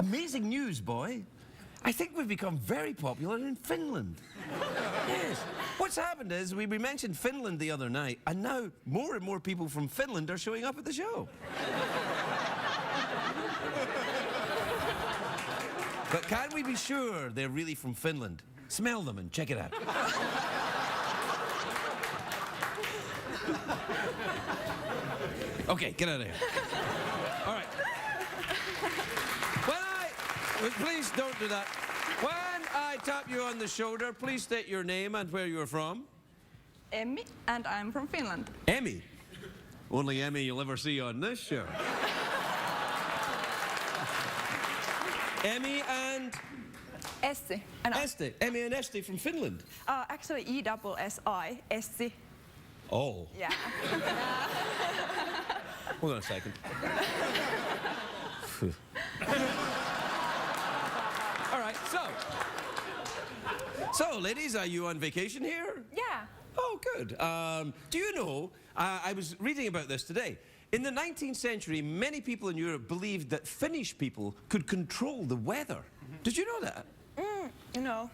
Amazing news, boy. I think we've become very popular in Finland. Yes. What's happened is we mentioned Finland the other night, and now more and more people from Finland are showing up at the show. But can we be sure they're really from Finland? Smell them and check it out. Okay, get out of here. All right. Please don't do that. When I tap you on the shoulder, please state your name and where you're from. Emmy, and I'm from Finland. Emmy? Only Emmy you'll ever see on this show. Emmy and... Essi. Esti. Emmy and Esti from Finland. Actually, E-double-S-I, Essi. Oh. Yeah. Hold on a second. All right, so, ladies, are you on vacation here? Yeah. Oh, good. Do you know, I was reading about this today. In the 19th century, many people in Europe believed that Finnish people could control the weather. Did you know that? No.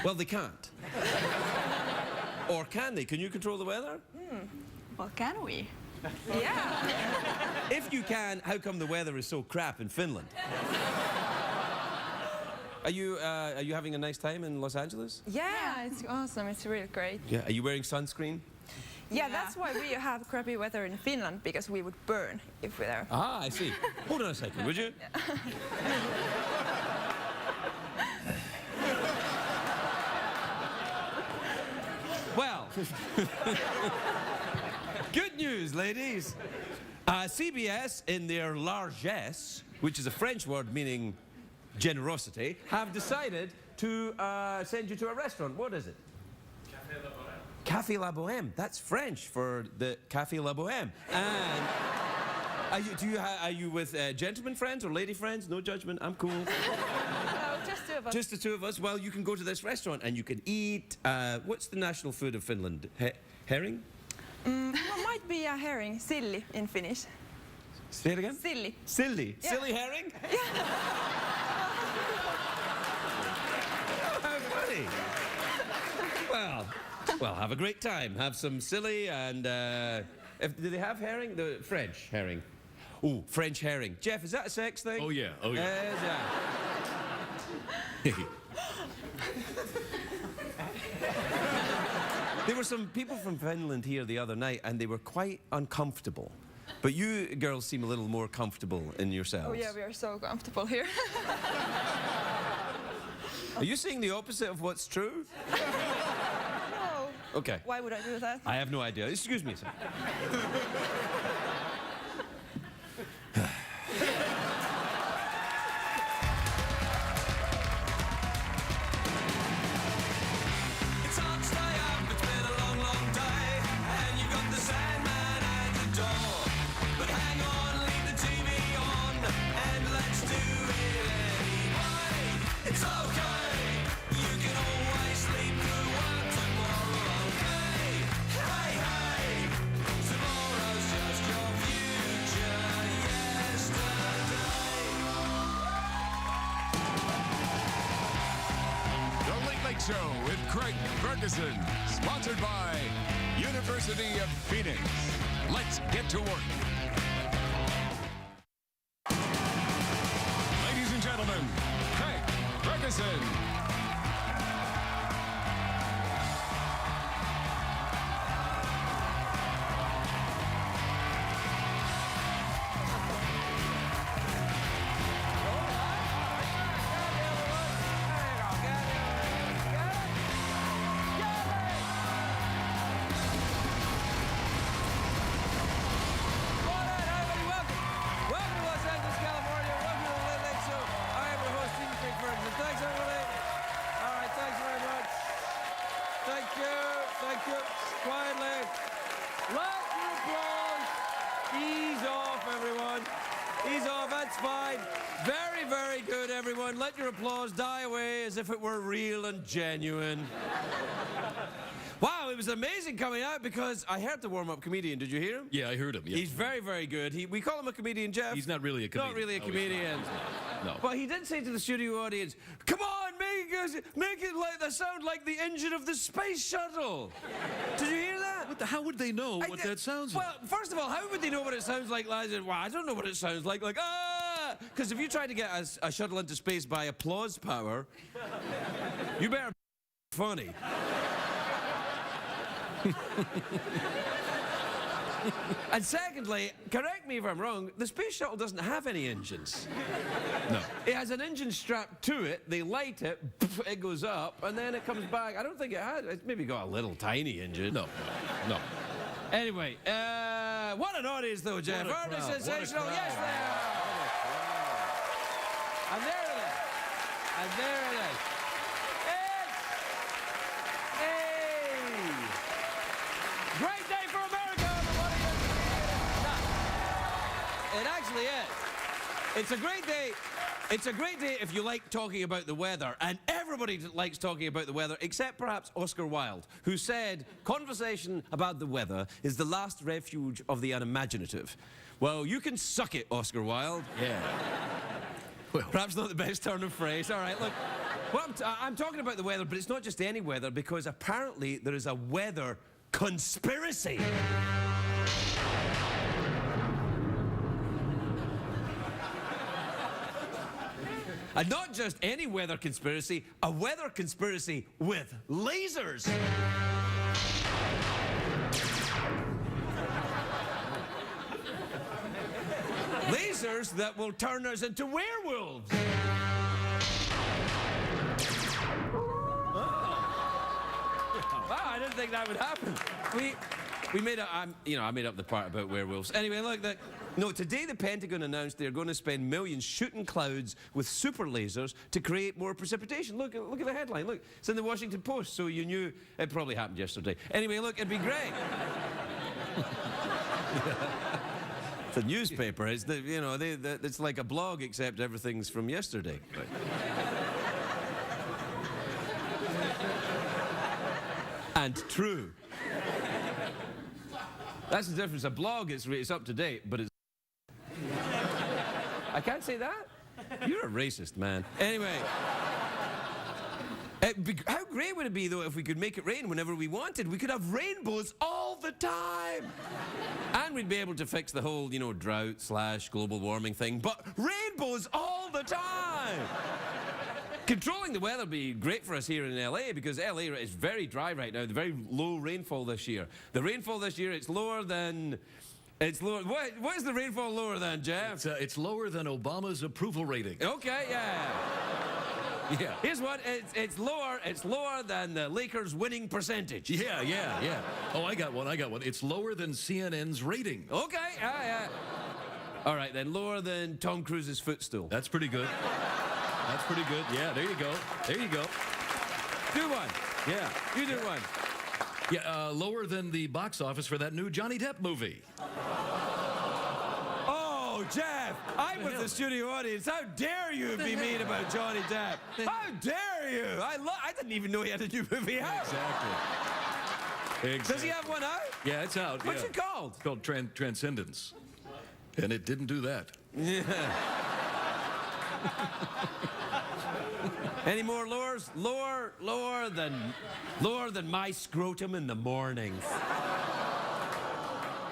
Well, they can't. Or can they? Can you control the weather? Well, can we? Yeah. If you can, how come the weather is so crap in Finland? Are you having a nice time in Los Angeles? Yeah, it's awesome. It's really great. Yeah. Are you wearing sunscreen? Yeah, that's why we have crappy weather in Finland, because we would burn if we're there. Ah, I see. Hold on a second, would you? Well, good news, ladies. CBS, in their largesse, which is a French word meaning generosity, have decided to send you to a restaurant. What is it? Café La Bohème. That's French for the Café La Bohème. And are you with gentlemen friends or lady friends? No judgment. I'm cool. No, just two of us. Just the two of us. Well, you can go to this restaurant and you can eat. What's the national food of Finland? Herring? Well, might be a herring, silly in Finnish. Say it again. Silly. Silly. Yeah. Silly herring? How funny. Well, have a great time. Have some silly and, do they have herring? The French herring. Oh, French herring. Jeff, is that a sex thing? Oh, yeah. Oh, yeah. There were some people from Finland here the other night, and they were quite uncomfortable. But you girls seem a little more comfortable in yourselves. Oh, yeah, we are so comfortable here. Are you saying the opposite of what's true? No. Okay. Why would I do that? I have no idea. Excuse me, sir. Show with Craig Ferguson, sponsored by University of Phoenix. Let's get to work. Ladies and gentlemen, Craig Ferguson. Thank you. Quietly. Let your applause ease off, everyone. Ease off, that's fine. Very, very good, everyone. Let your applause die away as if it were real and genuine. Wow, Well, it was amazing coming out because I heard the warm-up comedian. Did you hear him? Yeah, I heard him. Yeah. He's very, very good. We call him a comedian, Jeff. He's not really a comedian. Not really a No, he's comedian. No. But he did say to the studio audience, "Come on, make it like the sound like the engine of the space shuttle." Did you hear that? How would they know what that sounds like? Well, first of all, how would they know what it sounds like, lads? Well, I don't know what it sounds like. Like, ah! Because if you try to get a shuttle into space by applause power, you better be funny. And secondly, correct me if I'm wrong, the space shuttle doesn't have any engines. No. It has an engine strapped to it, they light it, it goes up, and then it comes back. I don't think it has. It's maybe got a little tiny engine. No. Anyway, what an audience though, Jeff. What a Aren't they crowd. sensational? What a Yes, they are. And there it is. And there it is. It's a great day for America, everybody. It actually is. It's a great day. It's a great day if you like talking about the weather, and everybody likes talking about the weather, except perhaps Oscar Wilde, who said, "Conversation about the weather is the last refuge of the unimaginative." Well, you can suck it, Oscar Wilde. Yeah. Well, Perhaps not the best turn of phrase. All right, look. Well, I'm talking about the weather, but it's not just any weather, because apparently there is a weather conspiracy. And not just any weather conspiracy, a weather conspiracy with lasers. Lasers that will turn us into werewolves. Wow, I didn't think that would happen. We made I made up the part about werewolves. Anyway, look, today the Pentagon announced they're going to spend millions shooting clouds with super lasers to create more precipitation. Look at the headline. Look, it's in the Washington Post, so you knew it probably happened yesterday. Anyway, look, it'd be great. It's a newspaper. It's it's like a blog, except everything's from yesterday. And true. That's the difference. A blog it's up to date, but it's. I can't say that. You're a racist, man. Anyway. How great would it be, though, if we could make it rain whenever we wanted? We could have rainbows all the time. And we'd be able to fix the whole, drought/global warming thing. But rainbows all the time. Controlling the weather would be great for us here in LA, because LA is very dry right now. Very low rainfall this year. The rainfall this year, it's lower than... It's lower... What is the rainfall lower than, Jeff? It's lower than Obama's approval rating. Okay, yeah. Yeah. Here's what, it's lower than the Lakers' winning percentage. Yeah. Oh, I got one. It's lower than CNN's rating. Okay, yeah. All right, then, lower than Tom Cruise's footstool. That's pretty good. Yeah, there you go. Do one. Yeah. You do one. Yeah, lower than the box office for that new Johnny Depp movie. Oh, Jeff, I'm with the studio audience. How dare you be mean about Johnny Depp? How dare you? I didn't even know he had a new movie out. Exactly. Does he have one out? Yeah, it's out. What's it called? It's called Transcendence. And it didn't do that. Yeah. Any more lowers? Lower than my scrotum in the mornings.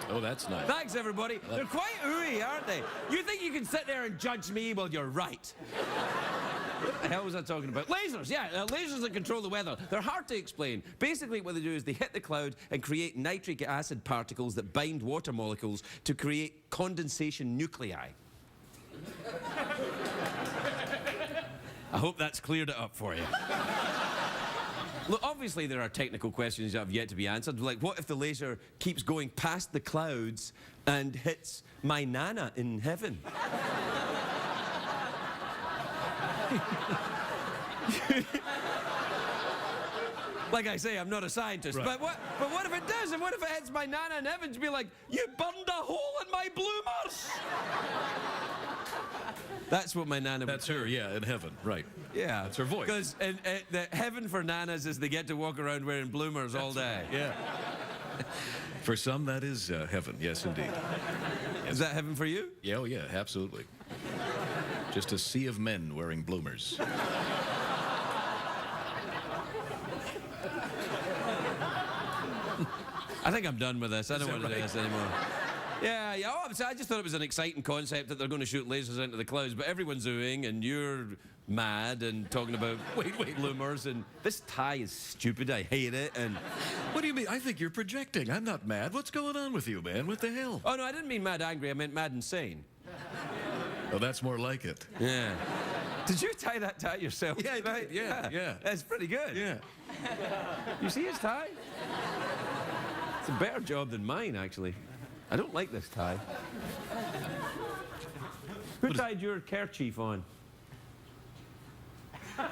Oh, that's nice. Thanks, everybody. They're quite ooey, aren't they? You think you can sit there and judge me? Well, you're right. What the hell was I talking about? Lasers, yeah, lasers that control the weather. They're hard to explain. Basically, what they do is they hit the cloud and create nitric acid particles that bind water molecules to create condensation nuclei. I hope that's cleared it up for you. Look, obviously there are technical questions that have yet to be answered. Like, what if the laser keeps going past the clouds and hits my nana in heaven? Like I say, I'm not a scientist. Right. But what if it does? And what if it hits my nana in heaven to be like, you burned a hole in my bloomers? That's what my nana would That's her, yeah, in heaven, right. Yeah. That's her voice. Because the heaven for nanas is they get to walk around wearing bloomers all day. Yeah. For some, that is heaven, yes, indeed. Is that heaven for you? Yeah, oh, yeah, absolutely. Just a sea of men wearing bloomers. I think I'm done with this. I don't want to do right? this anymore. Yeah, yeah. Oh, I just thought it was an exciting concept that they're going to shoot lasers into the clouds, but everyone's oohing and you're mad and talking about bloomers, and this tie is stupid. I hate it. And What do you mean? I think you're projecting. I'm not mad. What's going on with you, man? What the hell? oh no, I didn't mean mad angry. I meant mad insane. Oh, that's more like it. Yeah. Did you tie that tie yourself? Yeah, I tonight? did. Yeah. That's pretty good. Yeah. You see his tie? It's a better job than mine, actually. I don't like this tie. Who tied your kerchief on? The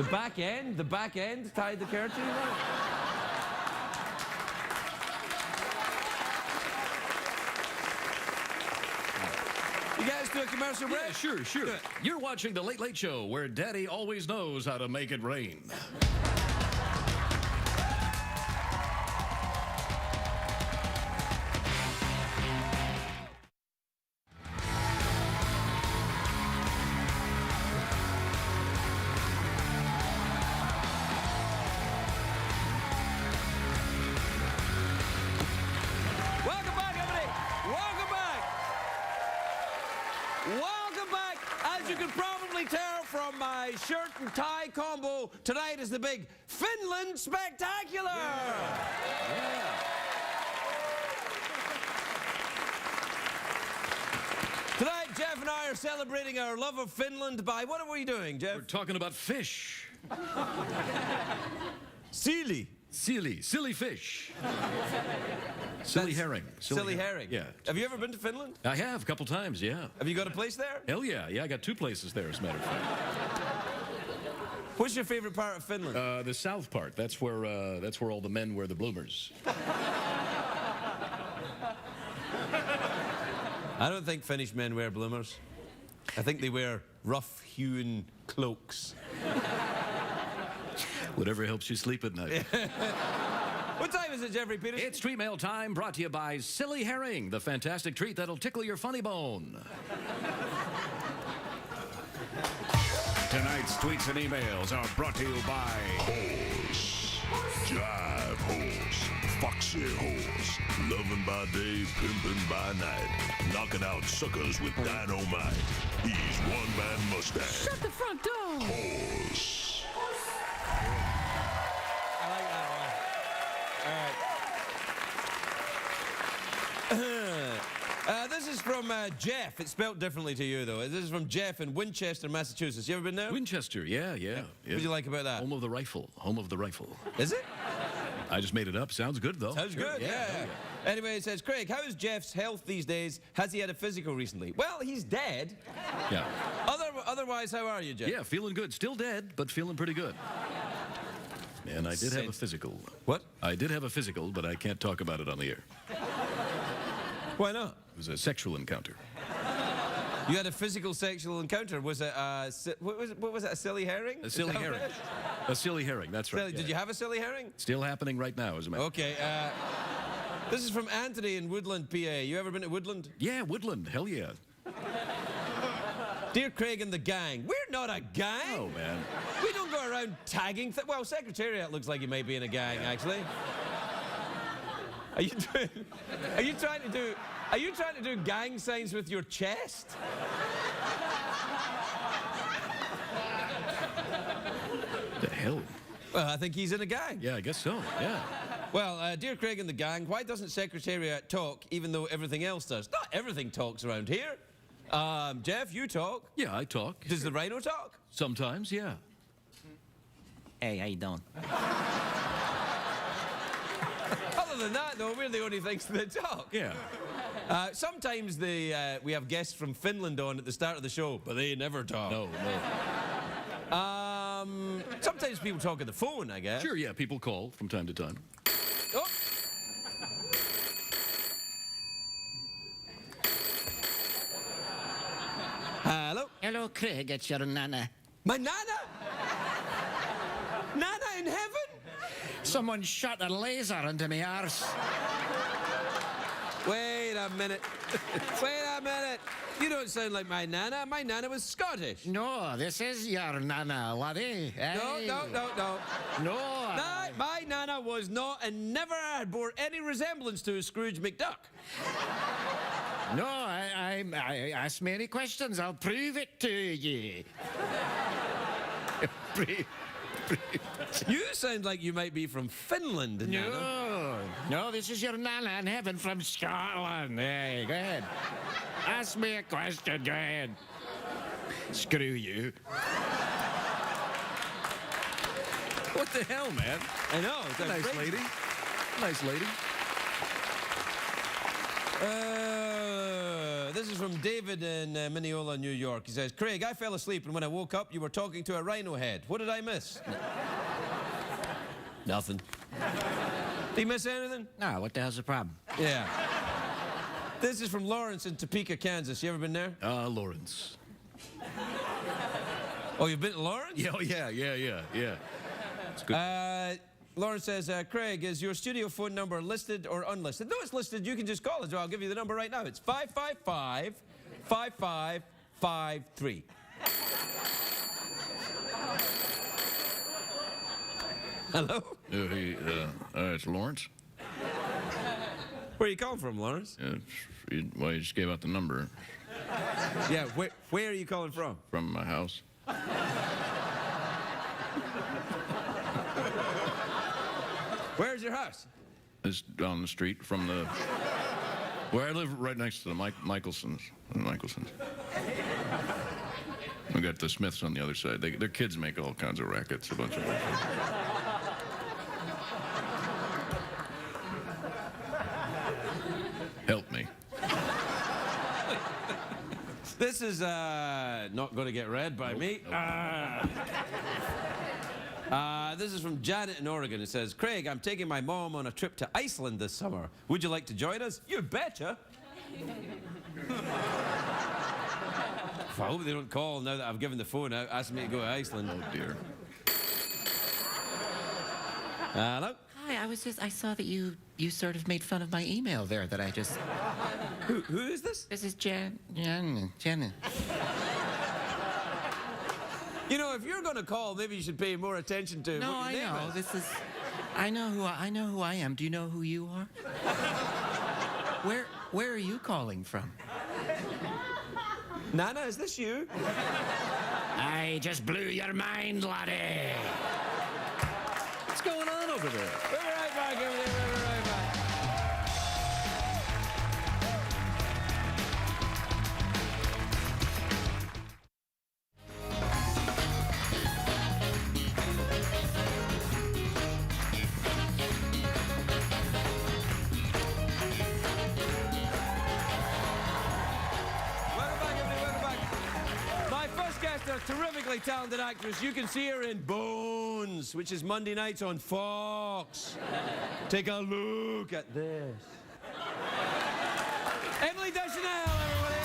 back end? The back end tied the kerchief on? You guys do a commercial break? Yeah, sure. Good. You're watching The Late Late Show, where Daddy always knows how to make it rain. Welcome back, everybody. Welcome back. Welcome back. As you can probably tell from my shirt and tie combo, tonight is the big Finland Spectacular. Tonight, Jeff and I are celebrating our love of Finland by, what are we doing, Jeff? We're talking about fish. Sealy. Silly fish. Silly That's herring. Silly herring. Yeah. Have you ever been to Finland? I have, a couple times, yeah. Have you got a place there? Hell yeah. Yeah, I got 2 places there, as a matter of fact. What's your favorite part of Finland? The south part, that's where all the men wear the bloomers. I don't think Finnish men wear bloomers. I think they wear rough-hewn cloaks. Whatever helps you sleep at night. What time is it, Jeffrey Peterson? It's Treat Mail time, brought to you by Silly Herring, the fantastic treat that'll tickle your funny bone. Tonight's tweets and emails are brought to you by Horse, jive horse, foxy horse, loving by day, pimping by night, knocking out suckers with dynamite. He's one-man Mustang. Shut the front door. Horse. I like that one. All right. This is from Jeff. It's spelled differently to you, though. This is from Jeff in Winchester, Massachusetts. You ever been there? Winchester, yeah. What do you like about that? Home of the rifle. Is it? I just made it up. Sounds good, though. Sounds good, yeah. Anyway, it says, Craig, how is Jeff's health these days? Has he had a physical recently? Well, he's dead. Yeah. Otherwise, how are you, Jeff? Yeah, feeling good. Still dead, but feeling pretty good. And I did have a physical. What? I did have a physical, but I can't talk about it on the air. Why not? It was a sexual encounter. You had a physical sexual encounter. Was it, what was it, a silly herring? A silly herring. A silly herring, that's right. Did you have a silly herring? Still happening right now, as a matter of fact. Okay, this is from Anthony in Woodland, PA. You ever been to Woodland? Yeah, Woodland, hell yeah. Dear Craig and the gang, we're not a gang. Oh, man. We don't go around tagging. Well, Secretariat looks like you may be in a gang, actually. Are you trying to do gang signs with your chest? The hell? Well, I think he's in a gang. Yeah, I guess so, yeah. Well, dear Craig and the gang, why doesn't Secretariat talk even though everything else does? Not everything talks around here. Jeff, you talk. Yeah, I talk. Does the rhino talk? Sometimes, yeah. Hey, how you doing? Other than that, though, we're the only things that talk. Yeah. Sometimes we have guests from Finland on at the start of the show, but they never talk. No. Sometimes people talk on the phone, I guess. Sure, yeah, people call from time to time. Oh. Hello, Craig. It's your nana. My Nana? Nana in heaven? Someone shot a laser into me arse. Wait a minute. Wait a minute. You don't sound like my Nana. My Nana was Scottish. No, this is your nana, laddie. No, Hey. no, no, no. No. No, my Nana was not and never bore any resemblance to Scrooge McDuck. No, I ask me any questions. I'll prove it to you. You sound like you might be from Finland, Nana. No, this is your nana in heaven from Scotland. Hey, go ahead. Ask me a question, go ahead. Screw you. What the hell, man? I know. It's Nice crazy. lady. Nice lady. This is from David in Mineola, New York. He says, Craig, I fell asleep and when I woke up, you were talking to a rhino head. What did I miss? Nothing. Did you miss anything? No, what the hell's the problem? Yeah. This is from Lawrence in Topeka, Kansas. You ever been there? Lawrence. Oh, you've been to Lawrence? Yeah, oh, yeah. It's good. Lawrence says, Craig, is your studio phone number listed or unlisted? No, it's listed. You can just call us. I'll give you the number right now. It's 555-5553. Hello? Hey, it's Lawrence. Where are you calling from, Lawrence? Well, you just gave out the number Yeah, where are you calling from? from my house. Where's your house? It's down the street from the... Where I live right next to the Michelsons. We got the Smiths on the other side. Their kids make all kinds of rackets, a bunch of them. Help me. This is not going to get read by me. This is from Janet in Oregon. It says, Craig, I'm taking my mom on a trip to Iceland this summer. Would you like to join us? You betcha. I hope they don't call now that I've given the phone out asking me to go to Iceland. Oh, dear. Hello? Hi, I saw that you sort of made fun of my email there that I just... Who is this? This is Jen. You know, if you're going to call, maybe you should pay more attention to No, what I your name know. is. This is... I know who I am. Do you know who you are? Where are you calling from? Nana, is this you? I just blew your mind, laddie. What's going on over there? We'll be right back over there. We'll be right back. A terrifically talented actress. You can see her in Bones, which is Monday nights on Fox. Take a look at this. Emily Deschanel, everybody.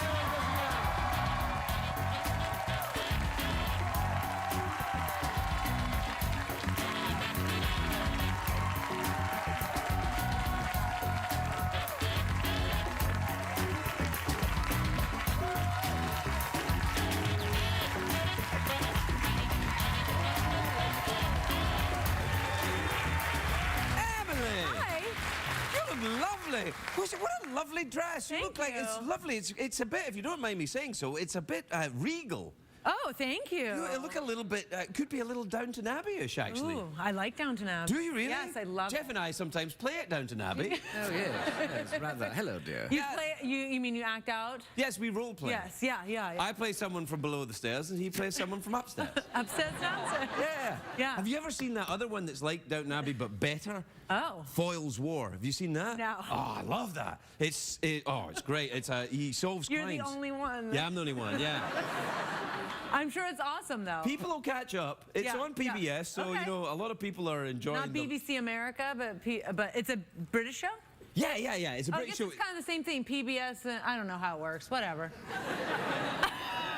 Emily lovely. What a lovely dress. You look like it's lovely. It's a bit, if you don't mind me saying so, it's a bit regal. Oh, thank you. You look a little bit, could be a little Downton Abbey-ish, actually. Ooh, I like Downton Abbey. Do you really? Yes, I love Jeff it. and I sometimes play at Downton Abbey. Oh, yes, rather. Hello, dear. You play, you mean you act out? Yes, we role play. Yes, yeah. I play someone from below the stairs and he plays someone from upstairs. Upstairs, downstairs. Yeah. Yeah. Have you ever seen that other one that's like Downton Abbey but better? Oh. Foyle's War. Have you seen that? No. Oh, I love that. It's great. It's he solves You're crimes. the only one. Yeah, I'm the only one. Yeah. I'm sure it's awesome, though. People will catch up. It's Yeah, on PBS, yeah. so Okay. you know a lot of people are enjoying. Not BBC America, but it's a British show? Yeah. It's a I British guess show. it's kind of the same thing. PBS, I don't know how it works. Whatever.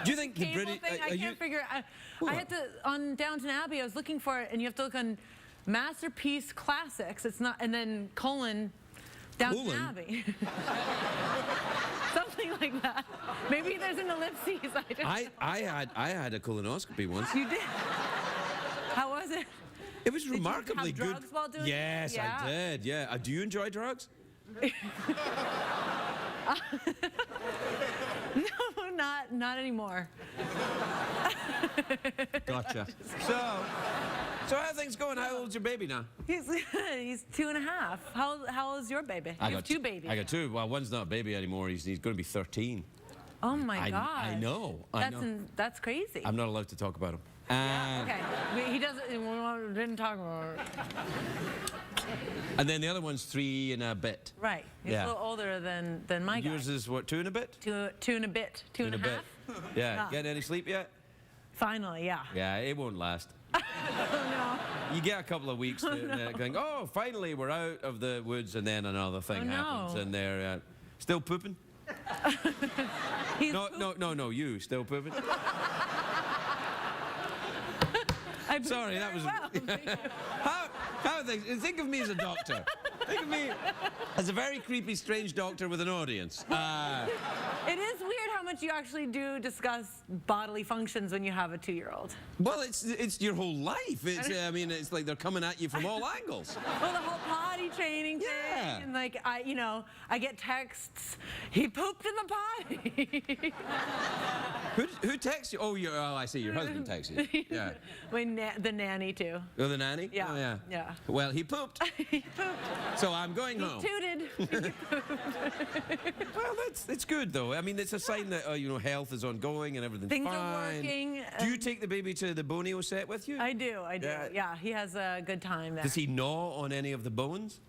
Do you think the cable British... thing. I can't figure. I What? had to on Downton Abbey. I was looking for it, and you have to look on Masterpiece Classics. It's not, and then colon Downton Colon? Abbey. Something like that. Maybe there's an ellipses. I don't know. I had a colonoscopy once. You did. How was it? It was you remarkably have good. drugs while doing it? Yes, Yeah. I did. Yeah. Do you enjoy drugs? No, not anymore. Gotcha. So how are things going? How old's your baby now? He's 2.5. How old is your baby? You have two babies. I got two. Well, one's not a baby anymore. He's going to be 13. Oh my God. I know. That's crazy. I'm not allowed to talk about him. Okay. He doesn't. We didn't talk about it. And then the other one's 3 and a bit. Right. He's Yeah. a little older than my guy. Yours is what, 2 and a bit? Two and a bit. Two and a half. Yeah. Ah. Getting any sleep yet? Finally, yeah. Yeah, it won't last. Oh no. You get a couple of weeks going, oh, finally we're out of the woods, and then another thing happens, and they're still pooping. He's No, you still pooping. I pooped Sorry, that very was. well. How are things? Think of me as a doctor. Think of me as a very creepy, strange doctor with an audience. It is weird how much you actually do discuss bodily functions when you have a 2-year-old. Well, it's your whole life. I mean, it's like they're coming at you from all angles. Well, the whole potty training thing, Yeah. and like I get texts. He pooped in the potty. Who texts you? Oh, I see. Your husband texts you. Yeah. The nanny too. Oh, the nanny? Yeah. Oh, yeah. Yeah. Well, he pooped. He pooped. So I'm going He home. tooted. Well, it's good though. I mean, it's a sign that health is ongoing and everything's Things fine. are working. Do you take the baby to the Bonio set with you? I do. Yeah. Yeah, he has a good time there. Does he gnaw on any of the bones?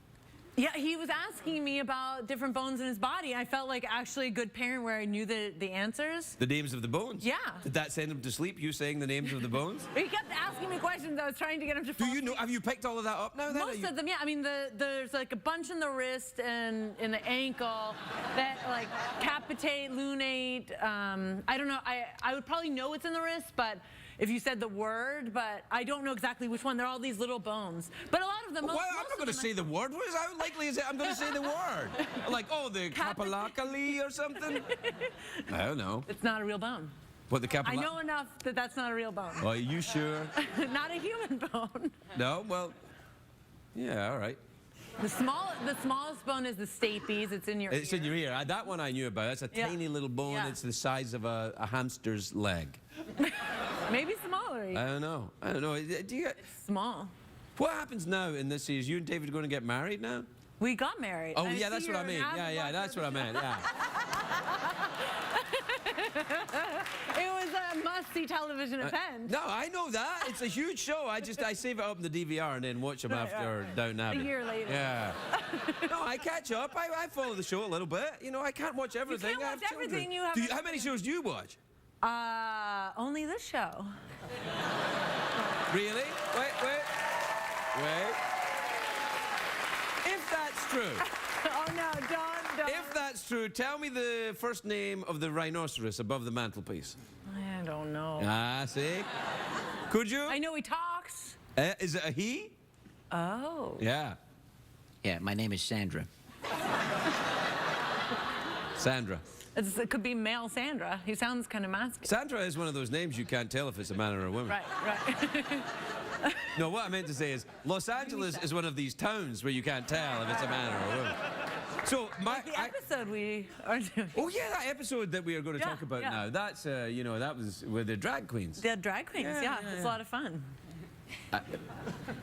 Yeah, he was asking me about different bones in his body. I felt like actually a good parent where I knew the answers. The names of the bones? Yeah. Did that send him to sleep, you saying the names of the bones? He kept asking me questions. I was trying to get him to Do fall you know, asleep. have you picked all of that up now then? Most of them, yeah. I mean, there's like a bunch in the wrist and in the ankle that like capitate, lunate. I don't know. I would probably know what's in the wrist, but if you said the word, but I don't know exactly which one. They're all these little bones. But a lot of them. Well, I'm not going to say the word. How likely is it I'm going to say the word? Like, the capilacali or something? I don't know. It's not a real bone. What, the capilacali? I know enough that that's not a real bone. Are you sure? Not a human bone. No? Well, yeah, all right. The smallest bone is the stapes. It's in your ear. It's in your ear. That one I knew about. It's a tiny little bone. Yeah. It's the size of a hamster's leg. Maybe smaller. I don't know. Do you? It's small. What happens now in this? Is you and David going to get married now? We got married. Oh, yeah, that's what I mean. Yeah, that's what I meant. Yeah. It was a must-see television event. No, I know that. It's a huge show. I save it up in the DVR and then watch them after Down Abbey. A year later. Yeah. No, I catch up. I follow the show a little bit. I can't watch everything. You can't I have watch everything. children. You have. How many shows do you watch? Only this show. Really? Wait. If that's true. Oh no! Don't. If that's true, tell me the first name of the rhinoceros above the mantelpiece. I don't know. Ah, see? Could you? I know he talks. Is it a he? Oh. Yeah. Yeah, my name is Sandra. Sandra. It could be male Sandra. He sounds kind of masculine. Sandra is one of those names you can't tell if it's a man or a woman. Right. No, what I meant to say is Los Angeles is one of these towns where you can't tell if it's a man or a woman. So The episode we are doing. Oh yeah, that episode that we are going to talk about now. That's that was with the drag queens. The drag queens. Yeah, it's a lot of fun.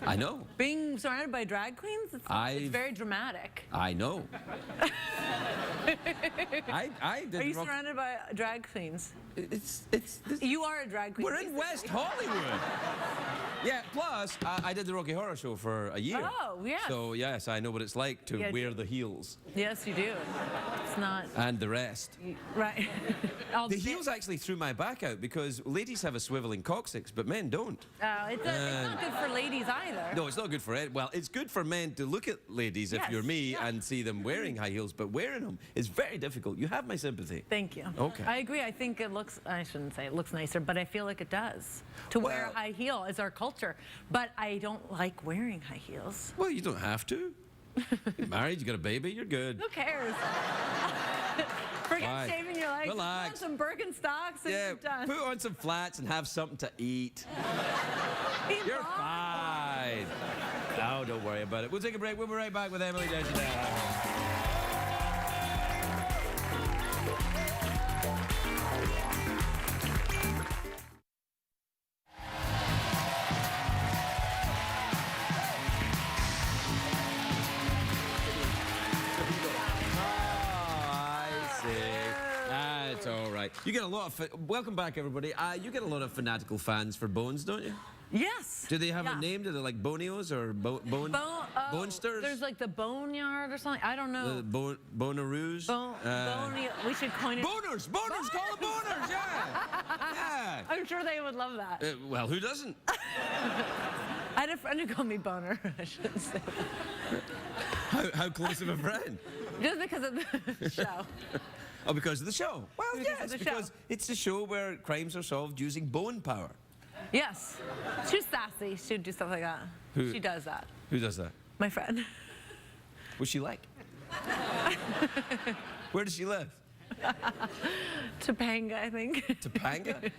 I know. Being surrounded by drag queens, it's very dramatic. I know. I did. Are you surrounded by drag queens? It's You are a drag queen. We're in West Hollywood. Yeah, plus, I did the Rocky Horror Show for a year. Oh, yes. So, yes, I know what it's like to wear the heels. Yes, you do. It's not... And the rest. Right. The heels actually threw my back out because ladies have a swiveling coccyx, but men don't. It And Not good for ladies either. no, it's not good for it. Well, it's good for men to look at ladies, if Yes, you're me, yeah. and see them wearing high heels, but wearing them is very difficult. You have my sympathy. Thank you. Okay. I agree. I think it looks, I shouldn't say it looks nicer, but I feel like it does. To wear Well- a high heel is our culture. But I don't like wearing high heels. Well, you don't have to. You're married, you got a baby, you're good. Who cares? Forget Fine. shaving your legs. Relax. Put on some Birkenstocks and Yeah, you're done. put on some flats and have something to eat. You're fine. No, don't worry about it. We'll take a break. We'll be right back with Emily Deschanel. That's all right. You get a lot of... Welcome back, everybody. You get a lot of fanatical fans for Bones, don't you? Yes. Do they have Yeah. a name? Do they like Bonios or Bonesters? There's like the Boneyard or something. I don't know. Bonaroos? We should coin it. Boners! Boners! Call them boners! Yeah! Yeah! I'm sure they would love that. Well, who doesn't? I had a friend who called me Boner. I shouldn't say that. How close of a friend? Just because of the show. Oh, because of the show? Well, Because yes, of the because show. it's a show where crimes are solved using bone power. Yes. She's sassy. She'd do stuff like that. Who? She does that. Who does that? My friend. What's she like? Where does she live? Topanga, I think. Topanga?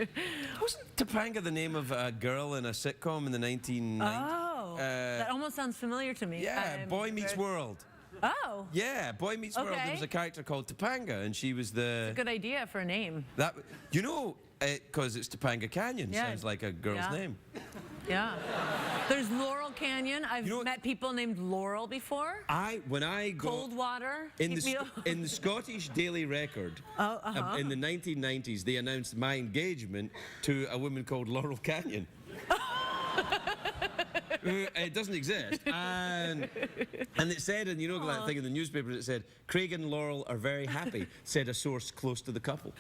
Wasn't Topanga the name of a girl in a sitcom in the 1990s? Oh. That almost sounds familiar to me. Yeah, Boy Meets World. Oh. Yeah, Boy Meets World. There was a character called Topanga, and she was the... Good idea for a name. That, you know, because it's Topanga Canyon. Yeah. Sounds like a girl's Yeah. name. Yeah. There's Laurel Canyon. I've met people named Laurel before. When I go... Coldwater. In the Scottish Daily Record, in the 1990s, they announced my engagement to a woman called Laurel Canyon. It doesn't exist. And it said, and you know that thing in the newspaper, it said, Craig and Laurel are very happy, said a source close to the couple.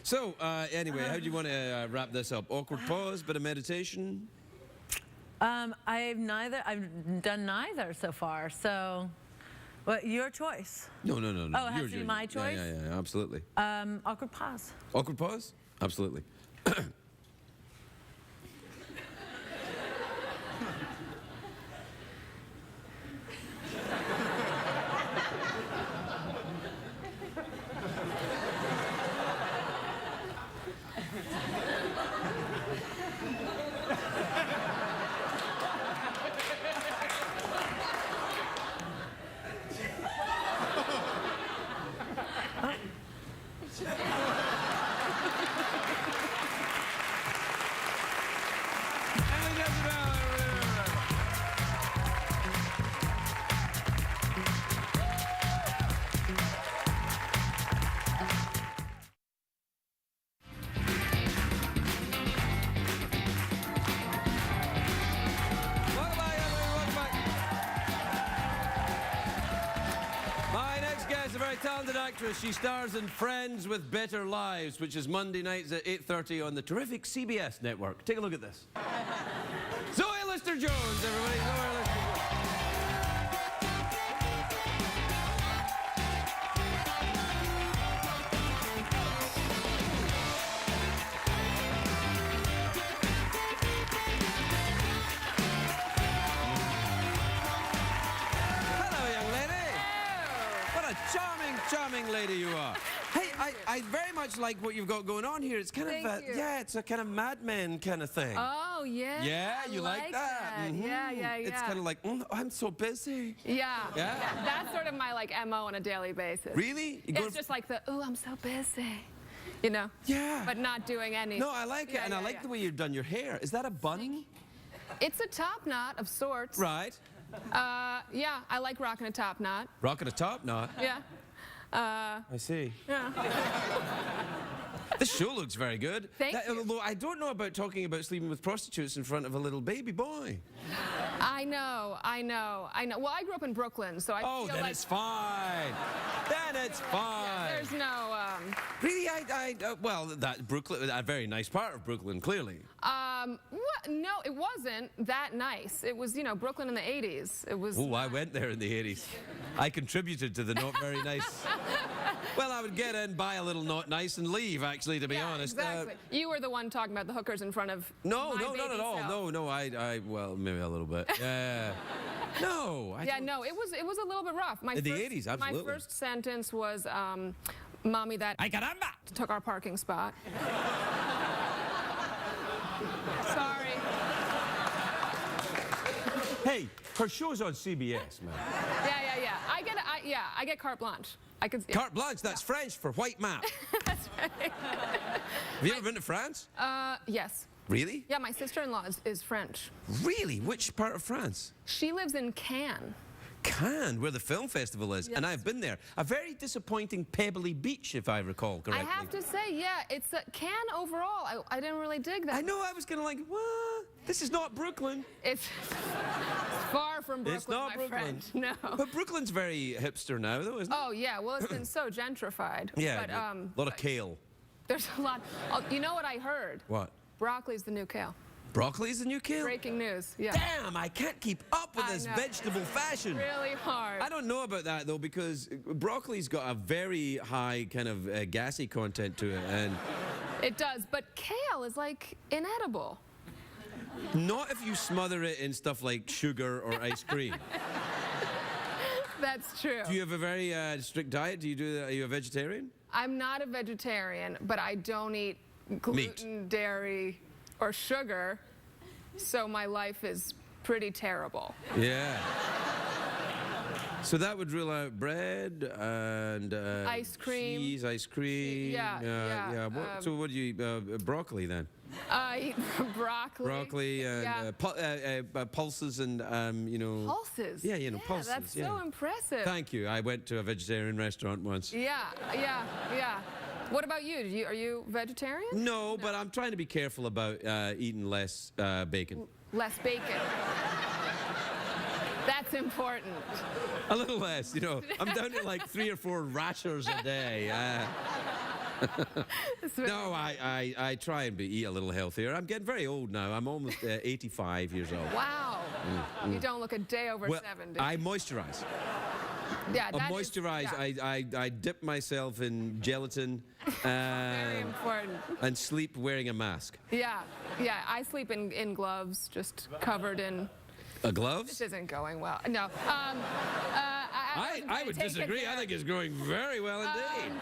So, anyway, how do you want to wrap this up? Awkward pause, bit of meditation? I've done neither so far, so your choice. No. Oh, it has to be my choice? Yeah, absolutely. Awkward pause. Awkward pause? Absolutely. Talented actress. She stars in Friends with Better Lives, which is Monday nights at 8:30 on the terrific CBS network. Take a look at this. Zoe Lister-Jones, everybody. Zoe Lister-Jones. Hello, young lady. What a charming lady you are. Hey, I very much like what you've got going on here. It's kind of yeah, it's a kind of Mad Men kind of thing. Oh, yeah. Yeah, you I like that? Mhm. Yeah. It's kind of like, I'm so busy. Yeah. Yeah? That's sort of my MO on a daily basis. Really? It's just like I'm so busy. You know? Yeah. But not doing anything. No, I like it, and I like the way you've done your hair. Is that a bun? It's a top knot of sorts. Right. Yeah, I like rocking a top knot. Rocking a top knot. Yeah. I see. Yeah. This show looks very good. Thank you. Although I don't know about talking about sleeping with prostitutes in front of a little baby boy. I know. Well, I grew up in Brooklyn, so I feel then like... it's fine. Then it's fine. There's no. Really, well, that Brooklyn, a very nice part of Brooklyn, clearly. No, it wasn't that nice. It was, you know, Brooklyn in the 80s. It was. Oh, I went there in the 80s. I contributed to the not very nice. Well, I would get in, buy a little not nice, and leave, actually, to be honest. Exactly. You were the one talking about the hookers in front of. No, my not at baby all. self. No, well, maybe a little bit. Yeah. No. Yeah, no, it was a little bit rough. In the 80s, absolutely. My first sentence was, "Mommy, that Ay, caramba! took our parking spot." Sorry. Hey, her show's on CBS, man. Yeah. I get carte blanche. I could. Carte blanche, that's French for white map. That's right. Have you ever been to France? Yes. Really? Yeah, my sister-in-law is French. Really? Which part of France? She lives in Cannes. Cannes, where the film festival is, and I've been there. A very disappointing pebbly beach, if I recall correctly. I have to say, yeah, it's Cannes overall. I didn't really dig that. I know, I was kind of like, what? This is not Brooklyn. It's far from Brooklyn, It's not my Brooklyn. friend. No. But Brooklyn's very hipster now, though, isn't it? Oh, yeah, well, it's been so gentrified. Yeah, but, a lot of kale. There's a lot. Oh, you know what I heard? What? Broccoli's the new kale. Broccoli's the new kale? Breaking news, yeah. Damn, I can't keep up with I this know. vegetable fashion. Really hard. I don't know about that, though, because broccoli's got a very high kind of gassy content to it, and It does, but kale is like inedible. not if you smother it in stuff like sugar or ice cream. That's true. Do you have a very strict diet? Are you a vegetarian? I'm not a vegetarian, but I don't eat gluten, dairy, or sugar, so my life is pretty terrible. Yeah. So that would rule out bread and Ice cream. cheese, ice cream. Yeah. So what do you eat? Broccoli then? I eat broccoli. Broccoli and pulses and Pulses? Yeah, pulses. That's so impressive. Thank you. I went to a vegetarian restaurant once. Yeah. What about you? Are you vegetarian? No, but I'm trying to be careful about eating less bacon. Less bacon. That's important. A little less, I'm down to like 3 or 4 rashers a day. No, I try and eat a little healthier. I'm getting very old now. I'm almost 85 years old. Wow. You don't look a day over 70. I moisturize. Yeah, I moisturize. I dip myself in gelatin. Very important. And sleep wearing a mask. Yeah. I sleep in gloves, just covered in. Gloves? This isn't going well. No. I would disagree. I think it's going very well indeed.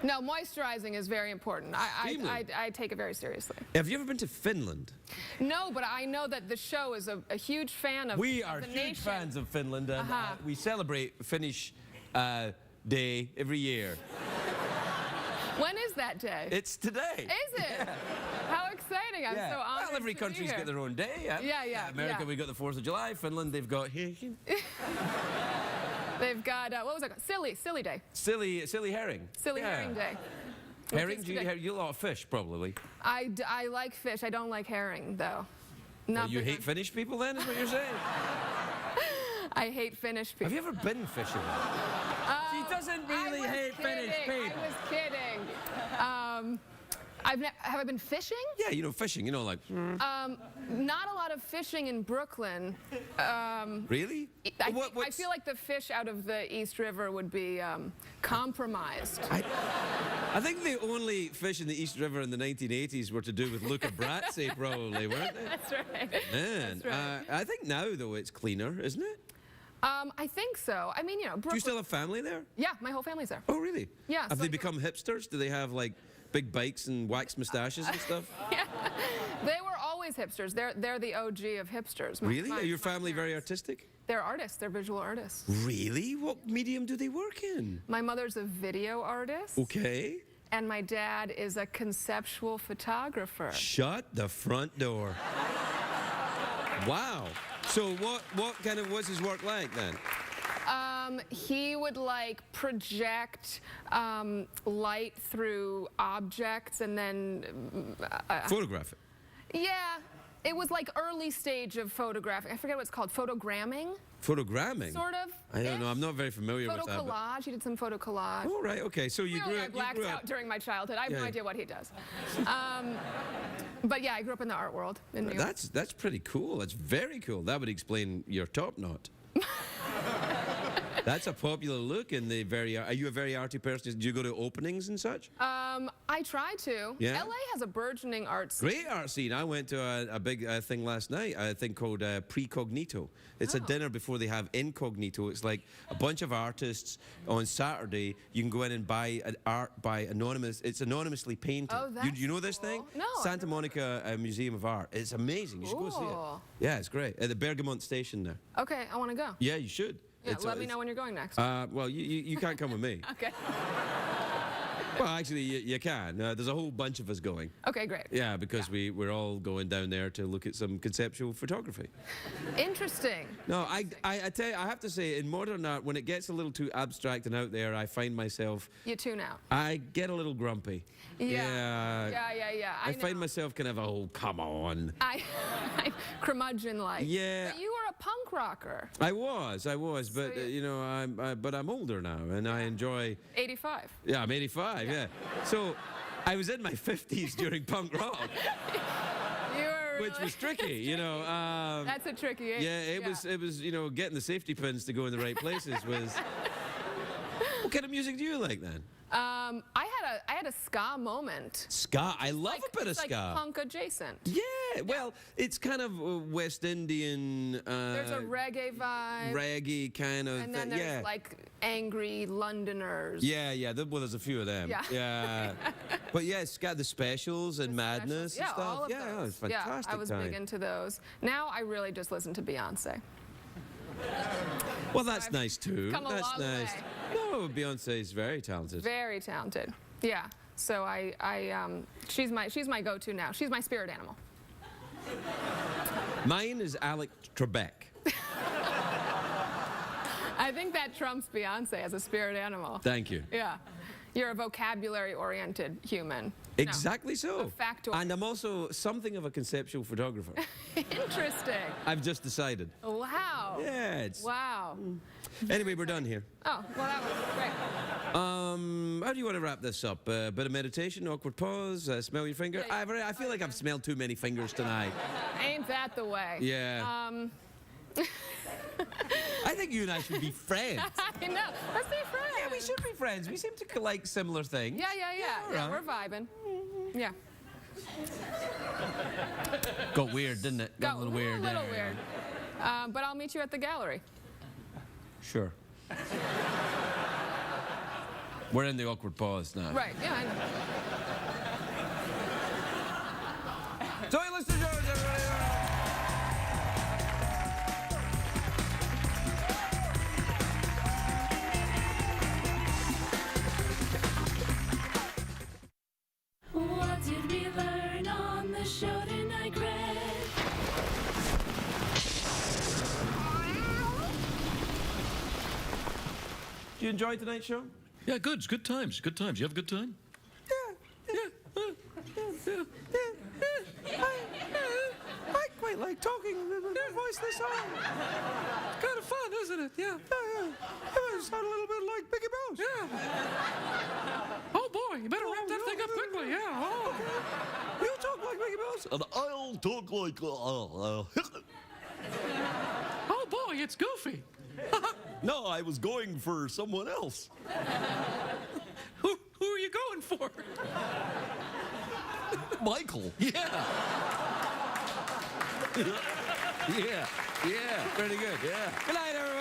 No, moisturizing is very important. I take it very seriously. Have you ever been to Finland? No, but I know that the show is a huge fan of We are the huge nation. fans of Finland, and we celebrate Finnish Day every year. When is that day? It's today. Is it? Yeah. How exciting. I'm so honored Well, every to country's be here. got their own day. Yeah. America, we got the 4th of July. Finland, they've got... They've got, what was it called? Silly Day. Silly herring. Silly Herring Day. Herring? Do you eat a lot of fish, probably? I like fish. I don't like herring, though. Well, you hate Finnish people, then, is what you're saying? I hate Finnish people. Have you ever been fishing? She doesn't really hate Finnish people. I was kidding. Have I been fishing? Yeah, fishing, like... Not a lot of fishing in Brooklyn. Really? I feel like the fish out of the East River would be compromised. I think the only fish in the East River in the 1980s were to do with Luca Brasi, probably, weren't they? That's right. Man, That's right. I think now, though, it's cleaner, isn't it? I think so. I mean, Brooklyn... Do you still have family there? Yeah, my whole family's there. Oh, really? Yeah. Have they become hipsters? Do they have, like, big bikes and waxed mustaches and stuff? Yeah. They were always hipsters. They're the OG of hipsters. Really? Are your family very artistic? They're artists. They're visual artists. Really? What medium do they work in? My mother's a video artist. Okay. And my dad is a conceptual photographer. Shut the front door. Wow. So what's his work like then? He would project light through objects and then photograph it. Yeah, It was like early stage of photographing. I forget what it's called. Photogramming? Photogramming? Sort of. I don't know. I'm not very familiar with Photo that. But... collage. He did some photo collage. Oh, right. Okay. So you Clearly, grew I up. blacked out during my childhood. I have no Yeah. idea what he does. But yeah, I grew up in the art world in New York. That's pretty cool. That's very cool. That would explain your top knot. That's a popular look in the very... Are you a very arty person? Do you go to openings and such? I try to. Yeah? LA has a burgeoning art scene. Great art scene. I went to a big thing last night, a thing called Precognito. It's a dinner before they have Incognito. It's like a bunch of artists on Saturday. You can go in and buy art by anonymous. It's anonymously painted. Oh, that's you know this thing? No. Santa Monica Museum of Art. It's amazing. You should go see it. Cool. Yeah, it's great. At the Bergamont station there. Okay, I want to go. Yeah, you should. Yeah, let me know when you're going next. Well, you can't come with me. Okay. Well, actually, you can. There's a whole bunch of us going. Okay, great. Yeah, because we're all going down there to look at some conceptual photography. Interesting. No, I tell you, I have to say, in modern art, when it gets a little too abstract and out there, I find myself... You tune out. I get a little grumpy. Yeah. I find myself kind of, oh, come on. I'm curmudgeon-like. Yeah. But you were a punk rocker. I was, but you know, I'm older now, and I enjoy... 85. Yeah, I'm 85. Yeah. So, I was in my 50s during punk rock. You were Which was tricky, you know. That's a tricky age. Yeah, it was, you know, getting the safety pins to go in the right places was... What kind of music do you like then? I had a ska moment. Ska? I love a bit of It's ska. like punk adjacent. Yeah, well, it's kind of West Indian... There's a reggae vibe. Reggae kind of... And then there's like angry Londoners. Yeah, well, there's a few of them. Yeah. But yeah, it's got the Specials and Madness and stuff. All of yeah, those. it's fantastic. I was big into those. Now I really just listen to Beyonce. Well, that's nice too. Come a That's long nice. way. No, Beyonce is very talented. Very talented. Yeah. So she's my go-to now. She's my spirit animal. Mine is Alec Trebek. I think that trumps Beyonce as a spirit animal. Thank you. Yeah. You're a vocabulary-oriented human. Exactly so. A factoid. And I'm also something of a conceptual photographer. Interesting. I've just decided. Wow. Yeah, it's... Wow. Anyway, we're done here. Oh, well, that was great. How do you want to wrap this up? A bit of meditation, awkward pause, smell your finger? I feel like I've smelled too many fingers tonight. Ain't that the way? Yeah. I think you and I should be friends. I know. Let's be friends. Yeah, we should be friends. We seem to like similar things. Yeah, all we're vibing. Yeah. Got weird, didn't it? Got a little weird. A little weird. But I'll meet you at the gallery. Sure. We're in the awkward pause now. Right, yeah, I know. Zoe Lister-Jones, everybody! What did we learn on the show tonight, Greg? Did you enjoy tonight's show? Yeah, good. It's good times. Good times. You have a good time? I quite like talking with voice this high. It's kind of fun, isn't it? Yeah. You sound a little bit like Mickey Mouse. Yeah. Oh, boy. You better wrap that thing up quickly. Yeah. Oh. You talk like Mickey Mouse. And I'll talk like... Oh, boy. It's Goofy. No, I was going for someone else. Who are you going for? Michael. Yeah. Yeah. Pretty good. Yeah. Good night, everyone.